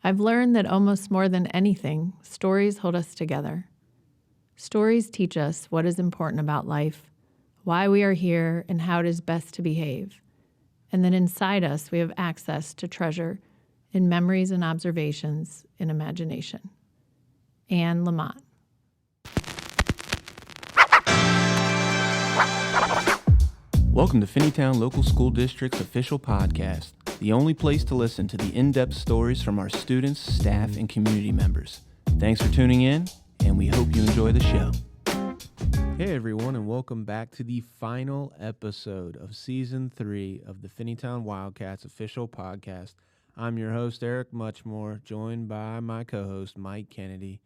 I've learned that almost more than anything, stories hold us together. Stories teach us what is important about life, why we are here, and how it is best to behave. And then inside us, we have access to treasure in memories and observations in imagination. Anne Lamott. Welcome to Finneytown Local School District's official podcast, the only place to listen to the in-depth stories from our students, staff, and community members. Thanks for tuning in, and we hope you enjoy the show. Hey everyone, and welcome back to the final episode of Season 3 of the Finneytown Wildcats official podcast. I'm your host, Eric Muchmore, joined by my co-host, Mike Kennedy.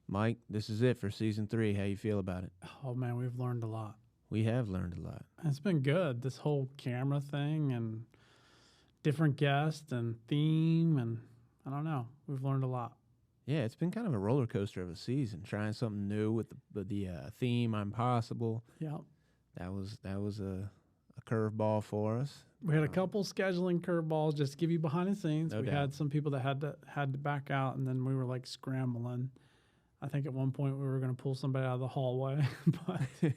Mike, this is it for Season 3. How you feel about it? Oh, man, we've learned a lot. We have learned a lot. It's been good, this whole camera thing and different guests and theme, and I don't know. We've learned a lot. Yeah, it's been kind of a roller coaster of a season, trying something new with the theme, I'm Possible. Yeah. That was a curveball for us. We had a couple scheduling curveballs just to give you behind the scenes. No we doubt. had some people that had to back out, and then we were like scrambling. I think at one point we were going to pull somebody out of the hallway, but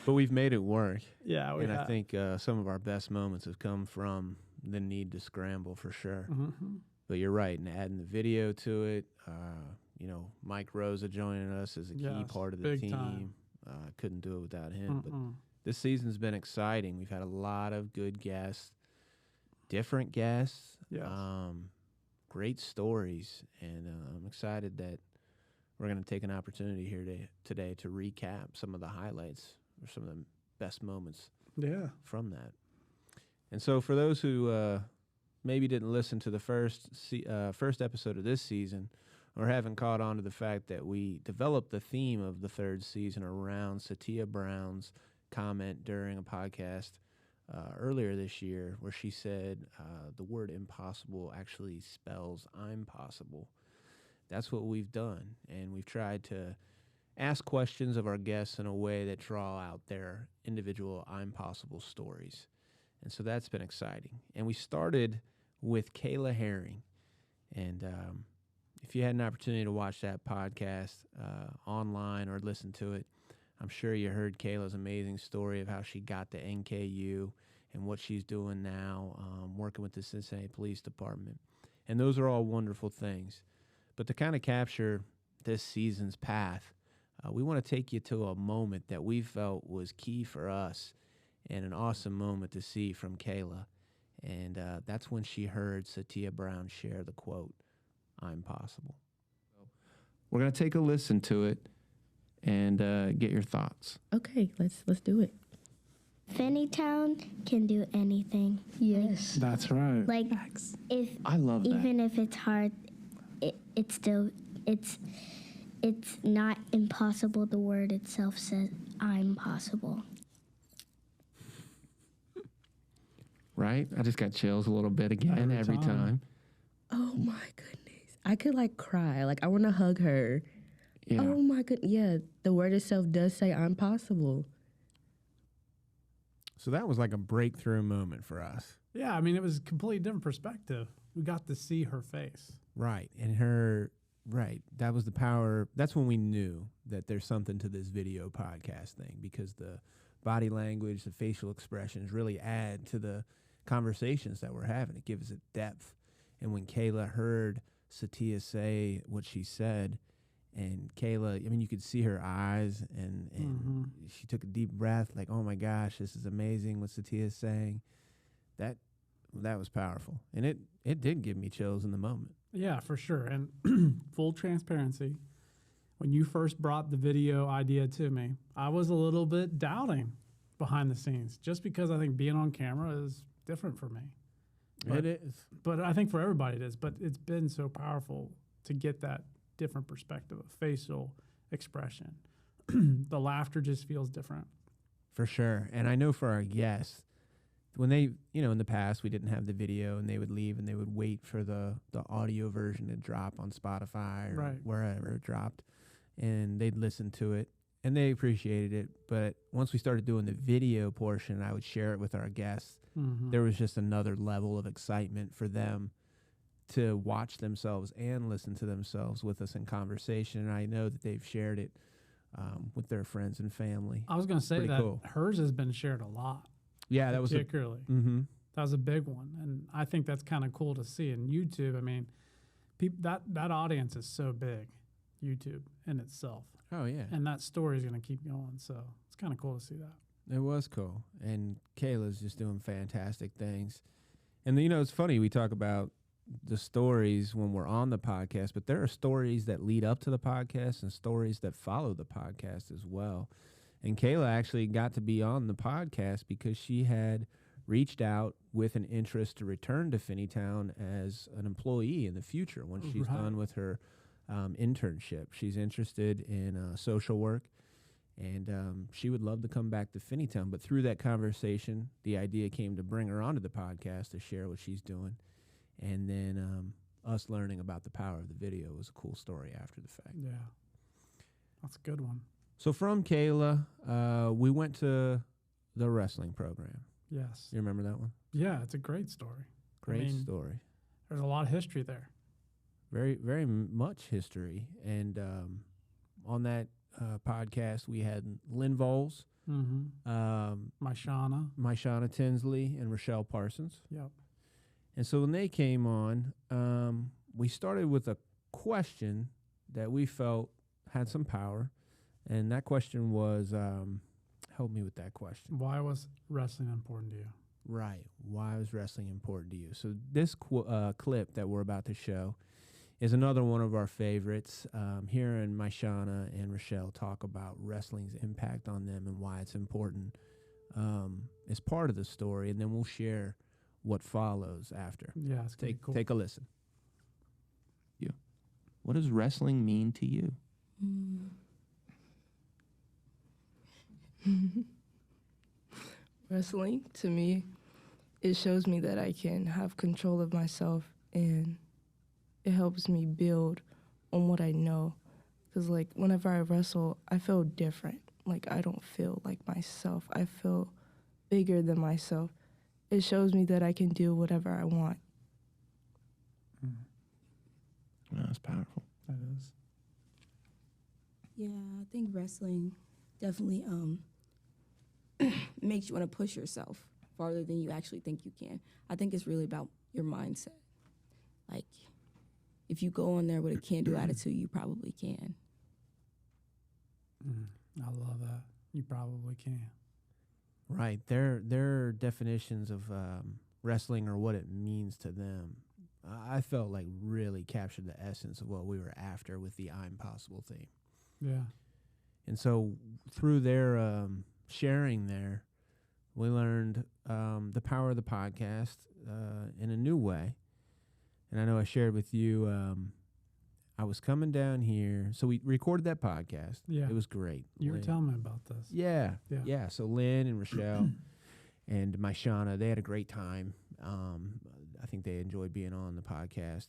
But we've made it work. yeah, we and had. I think some of our best moments have come from the need to scramble for sure. Mm-hmm. But you're right, and adding the video to it, Mike Rosa joining us is a key Yes, part of the big team. time. Couldn't do it without him. But Mm-mm. this season's been exciting. We've had a lot of good guests, different guests, Yes. great stories, and I'm excited that we're going to take an opportunity here today to recap some of the highlights or some of the best moments Yeah. from that. And so for those who maybe didn't listen to the first episode of this season or haven't caught on to the fact that we developed the theme of the third season around Satia Brown's comment during a podcast earlier this year where she said the word impossible actually spells I'm possible. That's what we've done, and we've tried to ask questions of our guests in a way that draw out their individual I'm possible stories. And so that's been exciting. And we started with Kayla Herring. And if you had an opportunity to watch that podcast online or listen to it, I'm sure you heard Kayla's amazing story of how she got to NKU and what she's doing now, working with the Cincinnati Police Department. And those are all wonderful things. But to kind of capture this season's path, we want to take you to a moment that we felt was key for us and an awesome moment to see from Kayla. And that's when she heard Satia Brown share the quote, I'm possible. We're going to take a listen to it and get your thoughts. Okay, let's do it. Finneytown can do anything. Yes. That's right. Like if I love that. even if it's hard, it's still it's not impossible. The word itself says I'm possible. Right? I just got chills a little bit again every time. Oh my goodness. I could cry. I want to hug her. Yeah. Oh my goodness. Yeah, the word itself does say I'm possible. So that was like a breakthrough moment for us. Yeah, I mean, it was a completely different perspective. We got to see her face. Right. And that was the power. That's when we knew that there's something to this video podcast thing, because the body language, the facial expressions really add to the conversations that we're having. It gives it depth. And when Kayla heard Satia say what she said, and Kayla, I mean, you could see her eyes, and Mm-hmm. she took a deep breath, like, oh my gosh, this is amazing what Satia is saying. That was powerful. And it did give me chills in the moment. Yeah, for sure. And full transparency, when you first brought the video idea to me, I was a little bit doubting behind the scenes, just because I think being on camera is different for me. It is. But I think for everybody it is. But it's been so powerful to get that different perspective of facial expression. The laughter just feels different. For sure. And I know for our guests, when they, in the past, we didn't have the video, and they would leave and they would wait for the audio version to drop on Spotify or Right. wherever it dropped, and they'd listen to it and they appreciated it. But once we started doing the video portion, I would share it with our guests. Mm-hmm. There was just another level of excitement for them to watch themselves and listen to themselves with us in conversation. And I know that they've shared it with their friends and family. I was going to say Pretty that cool. hers has been shared a lot. Yeah, that was particularly. Mm-hmm. That was a big one, and I think that's kind of cool to see. And YouTube, I mean, that audience is so big, YouTube in itself, Oh yeah, and that story is going to keep going. So it's kind of cool to see that. it was cool. And Kayla's just doing fantastic things. And it's funny, we talk about the stories when we're on the podcast, but there are stories that lead up to the podcast and stories that follow the podcast as well. And Kayla actually got to be on the podcast because she had reached out with an interest to return to Finneytown as an employee in the future when she's done with her internship. She's interested in social work, and she would love to come back to Finneytown. But through that conversation, the idea came to bring her onto the podcast to share what she's doing. And then us learning about the power of the video was a cool story after the fact. Yeah, that's a good one. So from Kayla, we went to the wrestling program. Yes. You remember that one? Yeah, it's a great story. Great story. There's a lot of history there. Very, very much history. And on that podcast, we had Lynn Voles, Myshana Tinsley, and Rochelle Parsons. Yep. And so when they came on, we started with a question that we felt had some power. And that question was, help me with that question. Why was wrestling important to you? Right. Why was wrestling important to you? So this clip that we're about to show is another one of our favorites. Hearing Myshana and Rochelle talk about wrestling's impact on them and why it's important is part of the story. And then we'll share what follows after. Yeah, it's gonna be cool. Take a listen. What does wrestling mean to you? Wrestling, to me, it shows me that I can have control of myself, and it helps me build on what I know. Because, like, whenever I wrestle, I feel different. Like, I don't feel like myself. I feel bigger than myself. It shows me that I can do whatever I want. Well, that's powerful. That is. Yeah, I think wrestling definitely makes you want to push yourself farther than you actually think you can. I think it's really about your mindset. Like, if you go in there with a can-do attitude, you probably can. I love that. You probably can. Right. Their definitions of wrestling or what it means to them, I felt like really captured the essence of what we were after with the I'm Possible theme. Yeah. And so through their sharing there, we learned the power of the podcast in a new way. And I know I shared with you, I was coming down here. So we recorded that podcast. Yeah. It was great. You were telling me about this. Yeah. Yeah. Yeah. So Lynn and Rochelle and Myshana, they had a great time. I think they enjoyed being on the podcast.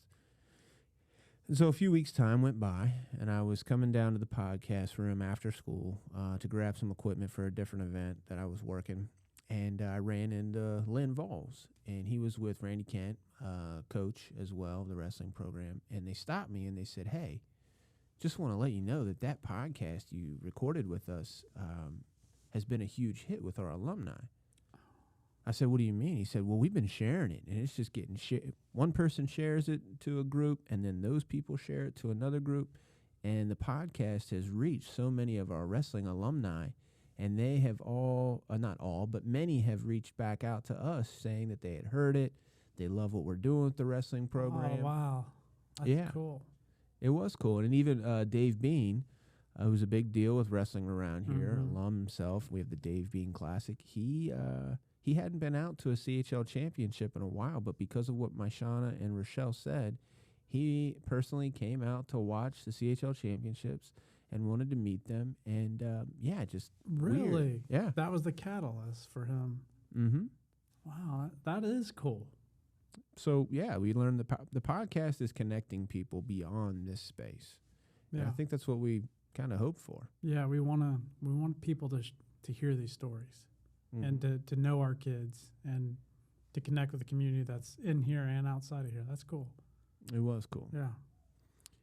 And so a few weeks' time went by, and I was coming down to the podcast room after school to grab some equipment for a different event that I was working. And I ran into Lynn Voles, and he was with Randy Kent, coach as well, the wrestling program. And they stopped me, and they said, "Hey, just want to let you know that podcast you recorded with us has been a huge hit with our alumni." I said, "What do you mean?" He said, "Well, we've been sharing it, and it's just getting shared. One person shares it to a group, and then those people share it to another group, and the podcast has reached so many of our wrestling alumni, and they have all, not all, but many have reached back out to us saying that they had heard it. They love what we're doing with the wrestling program." Oh, wow. That's Yeah. cool. It was cool. And even Dave Bean, who's a big deal with wrestling around here, alum himself. We have the Dave Bean Classic. He hadn't been out to a CHL championship in a while, but because of what Myshana and Rochelle said, he personally came out to watch the CHL championships and wanted to meet them. And, just Really? weird. Yeah. That was the catalyst for him. Mm-hmm. Wow, that is cool. So, yeah, we learned the podcast is connecting people beyond this space. And Yeah. I think that's what we kind of hope for. Yeah, we want people to hear these stories and to know our kids and to connect with the community that's in here and outside of here. That's cool. It was cool. Yeah.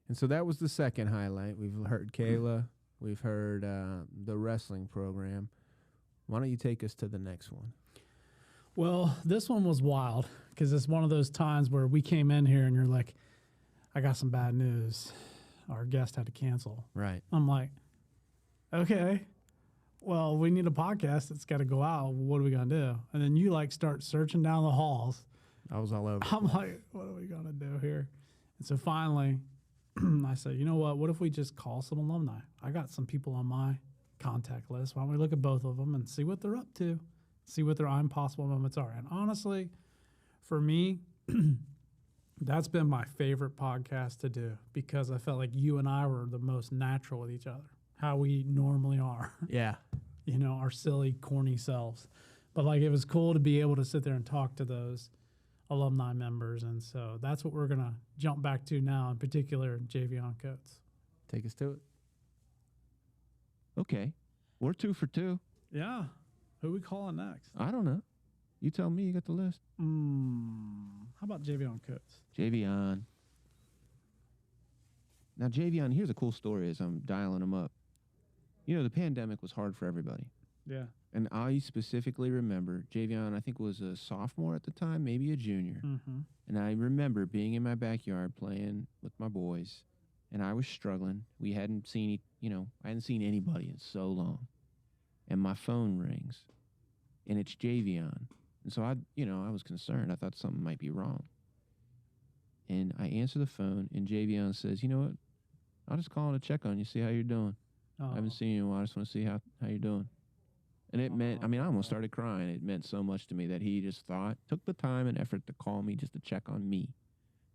And so that was the second highlight. We've heard Kayla. We've heard the wrestling program. Why don't you take us to the next one? Well, this one was wild because it's one of those times where we came in here and you're like, I got some bad news. Our guest had to cancel. Right. I'm like, okay, well, we need a podcast that's got to go out. What are we going to do? And then you like start searching down the halls. I was all over. I'm like, what are we going to do here? And so finally, I said, you know what if we just call some alumni? I got some people on my contact list. Why don't we look at both of them and see what they're up to, see what their I'm possible moments are. And honestly, for me, that's been my favorite podcast to do because I felt like you and I were the most natural with each other, how we normally are. Yeah. You know, our silly, corny selves. But like it was cool to be able to sit there and talk to those alumni members. And so that's what we're going to jump back to now, in particular, Javion Coates. Take us to it. Okay. We're 2 for 2. Yeah. Who we calling next? I don't know. You tell me. You got the list. How about Javion Coates? Javion. Now, Javion, here's a cool story as I'm dialing him up. You know, the pandemic was hard for everybody. Yeah. And I specifically remember Javion, I think, was a sophomore at the time, maybe a junior. Mm-hmm. And I remember being in my backyard playing with my boys, and I was struggling. We hadn't seen, I hadn't seen anybody in so long. And my phone rings, and it's Javion. And so I was concerned. I thought something might be wrong. And I answer the phone, and Javion says, you know what? I'll just call to check on you, see how you're doing. I haven't seen you in a while. I just want to see how you're doing. And it meant, I almost started crying. It meant so much to me that he just took the time and effort to call me just to check on me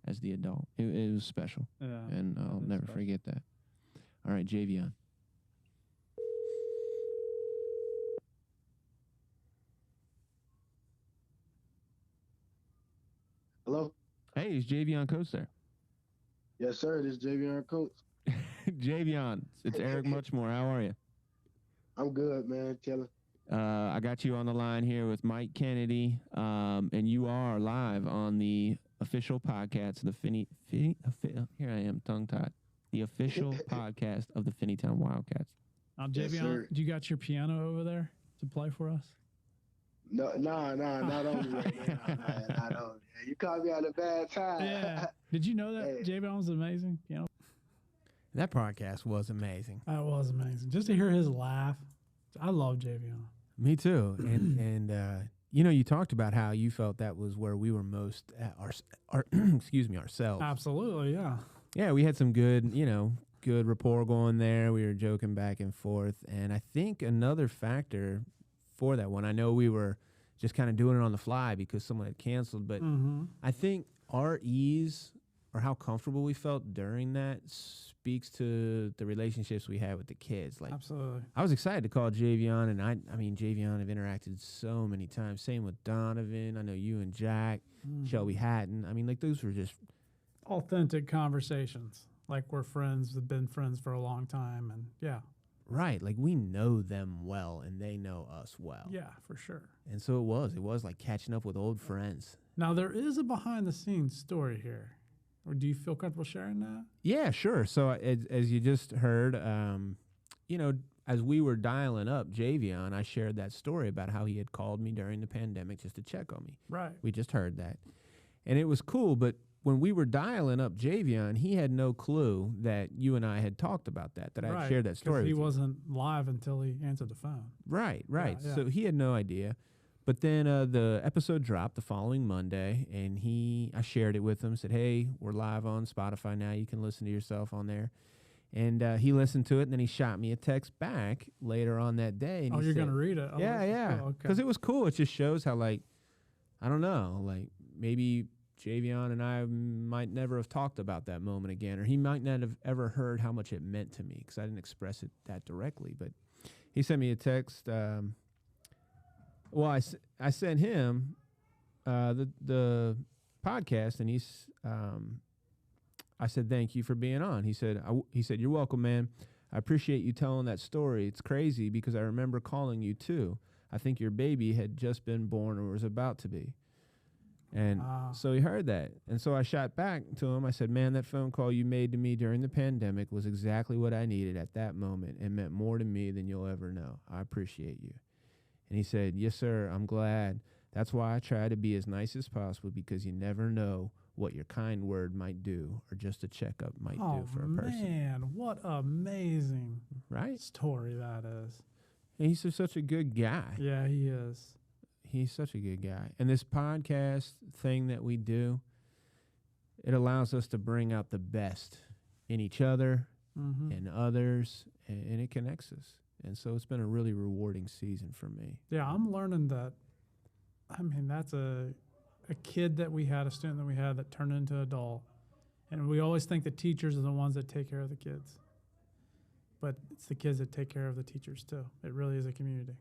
as the adult. It was special. Yeah. And I'll never forget that. All right, Javion. Hello? Hey, is Javion Coates there? Yes, sir. This is Javion Coates. Javion, it's Eric Muchmore. How are you? I'm good, man. Chilling. I got you on the line here with Mike Kennedy, and you are live on the official podcast, here I am, tongue-tied, the official podcast of the Finneytown Wildcats. Now, Yes, Javion, sir. do you got your piano over there to play for us? No, not on me right now. Not on me. You caught me at a bad time. Yeah. Did you know that Hey. Javion was amazing? You know, That podcast was amazing. that was amazing. Just to hear his laugh. I love Javion. Me too. And you talked about how you felt that was where we were most at ourselves. Absolutely, yeah. Yeah, we had some good rapport going there. We were joking back and forth. And I think another factor for that one, I know we were just kind of doing it on the fly because someone had canceled, but I think our ease or how comfortable we felt during that speaks to the relationships we had with the kids. Like, Absolutely. I was excited to call Javion, and I mean, Javion have interacted so many times. Same with Donovan. I know you and Jack, Shelby Hatton. I mean, like, those were just Authentic conversations. Like we're friends, have been friends for a long time. And yeah. right. Like, we know them well, and they know us well. Yeah, for sure. And so it was like catching up with old friends. Now, there is a behind-the-scenes story here. Or do you feel comfortable sharing that? Yeah, sure. So as you just heard, as we were dialing up Javion, I shared that story about how he had called me during the pandemic just to check on me. Right. We just heard that. And it was cool, but when we were dialing up Javion, he had no clue that you and I had talked about that I had shared that story with He you. wasn't live until he answered the phone. Right. Yeah. So he had no idea. But then the episode dropped the following Monday, and I shared it with him, said, hey, we're live on Spotify now. You can listen to yourself on there. And he listened to it, and then he shot me a text back later on that day. And You're going to read it? Oh, yeah. cool. Because Okay. it was cool. It just shows how, like, I don't know, like maybe Javion and I might never have talked about that moment again, or he might not have ever heard how much it meant to me because I didn't express it that directly. But he sent me a text. Well, I sent him the podcast, and I said, thank you for being on. He said, you're welcome, man. I appreciate you telling that story. It's crazy because I remember calling you too. I think your baby had just been born or was about to be. And so he heard that. And so I shot back to him. I said, man, that phone call you made to me during the pandemic was exactly what I needed at that moment and meant more to me than you'll ever know. I appreciate you. And he said, yes, sir, I'm glad. That's why I try to be as nice as possible, because you never know what your kind word might do or just a checkup might do for a person. Man, what amazing Right? story that is. And he's just such a good guy. Yeah, he is. He's such a good guy. And this podcast thing that we do, it allows us to bring out the best in each other and others, and it connects us. And so it's been a really rewarding season for me. Yeah, I'm learning that. I mean, that's a kid that we had, a student that we had that turned into an adult. And we always think the teachers are the ones that take care of the kids. But it's the kids that take care of the teachers, too. It really is a community.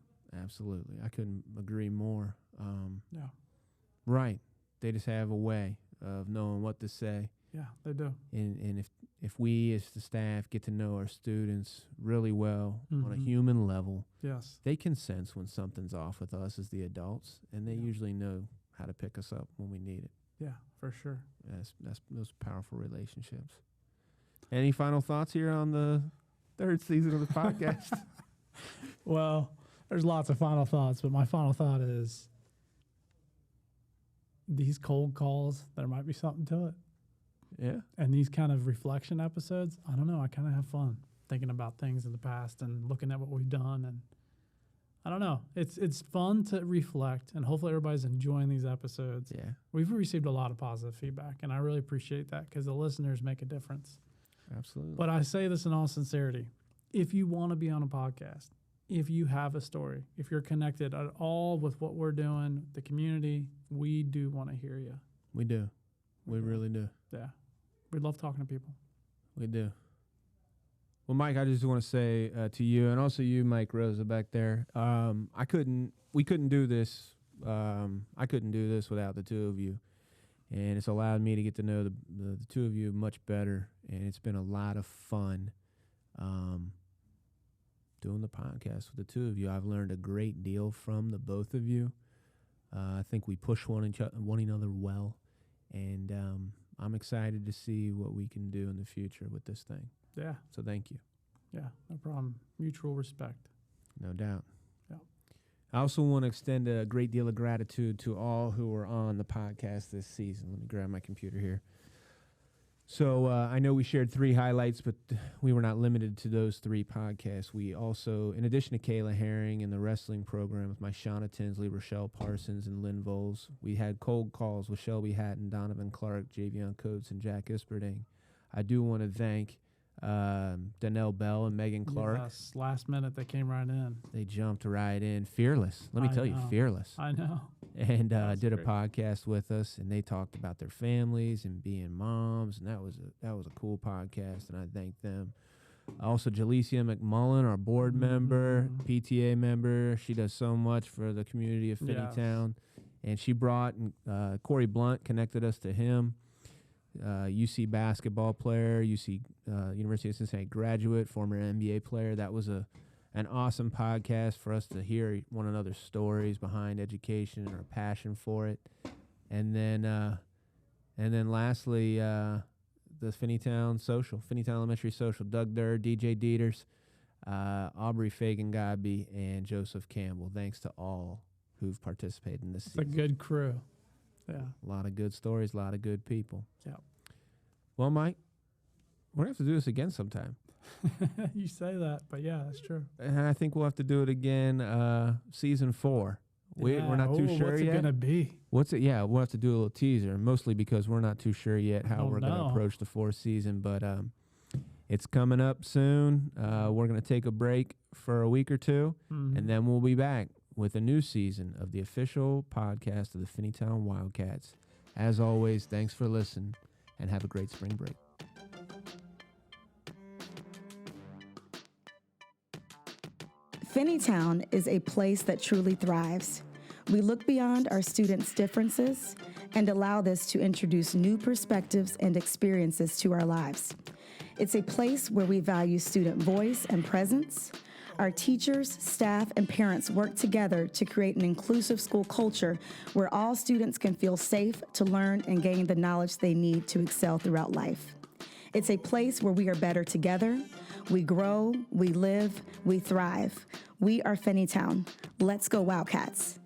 Absolutely. I couldn't agree more. Yeah. Right. They just have a way of knowing what to say. Yeah, they do. And if we as the staff get to know our students really well on a human level, yes, they can sense when something's off with us as the adults, and they usually know how to pick us up when we need it. Yeah, for sure. That's those powerful relationships. Any final thoughts here on the third season of the podcast? Well, there's lots of final thoughts, but my final thought is these cold calls, there might be something to it. Yeah. And these kind of reflection episodes, I don't know, I kind of have fun thinking about things in the past and looking at what we've done. And I don't know, it's fun to reflect, and hopefully everybody's enjoying these episodes. Yeah. We've received a lot of positive feedback, and I really appreciate that because the listeners make a difference. Absolutely. But I say this in all sincerity. If you want to be on a podcast, if you have a story, if you're connected at all with what we're doing, the community, we do want to hear you. We do. We really do. Yeah. We love talking to people. We do. Well, Mike, I just want to say to you, and also you, Mike Rosa, back there, we couldn't do this. I couldn't do this without the two of you. And it's allowed me to get to know the two of you much better. And it's been a lot of fun doing the podcast with the two of you. I've learned a great deal from the both of you. I think we push one another well. And I'm excited to see what we can do in the future with this thing. Yeah. So thank you. Yeah, no problem. Mutual respect. No doubt. Yeah. I also want to extend a great deal of gratitude to all who are on the podcast this season. Let me grab my computer here. So I know we shared 3 highlights, but we were not limited to those 3 podcasts. We also, in addition to Kayla Herring and the wrestling program with my Shauna Tinsley, Rochelle Parsons, and Lynn Voles, we had cold calls with Shelby Hatton, Donovan Clark, Javion Coates, and Jack Isperding. I do want to thank Danelle Bell and Megan Clark. Yes, last minute they came right in. They jumped right in. Fearless. Let me tell you, fearless. I know. And did a podcast with us, and they talked about their families and being moms, and that was a cool podcast, and I thank them. Also, Jalecia McMullen, our board member, PTA member, she does so much for the community of Finneytown, and she brought Corey Blunt connected us to him. UC basketball player, UC University of Cincinnati graduate, former NBA player. That was an awesome podcast for us to hear one another's stories behind education and our passion for it. And then lastly, the Finneytown Elementary Social, Doug Durr, DJ Dieters, Aubrey Fagan-Godby, and Joseph Campbell. Thanks to all who've participated in this season. It's a good crew. Yeah. A lot of good stories, a lot of good people. Yeah. Well, Mike, we're going to have to do this again sometime. You say that, but yeah, that's true. And I think we'll have to do it again season 4. We're not too sure what's yet. What's it going to be? What's it? Yeah, we'll have to do a little teaser, mostly because we're not too sure yet how we're going to approach the 4th season. But it's coming up soon. We're going to take a break for a week or 2, and then we'll be back with a new season of the official podcast of the Finneytown Wildcats. As always, thanks for listening, and have a great spring break. Finneytown is a place that truly thrives. We look beyond our students' differences and allow this to introduce new perspectives and experiences to our lives. It's a place where we value student voice and presence. Our teachers, staff, and parents work together to create an inclusive school culture where all students can feel safe to learn and gain the knowledge they need to excel throughout life. It's a place where we are better together, we grow, we live, we thrive. We are Finneytown. Let's go Wildcats.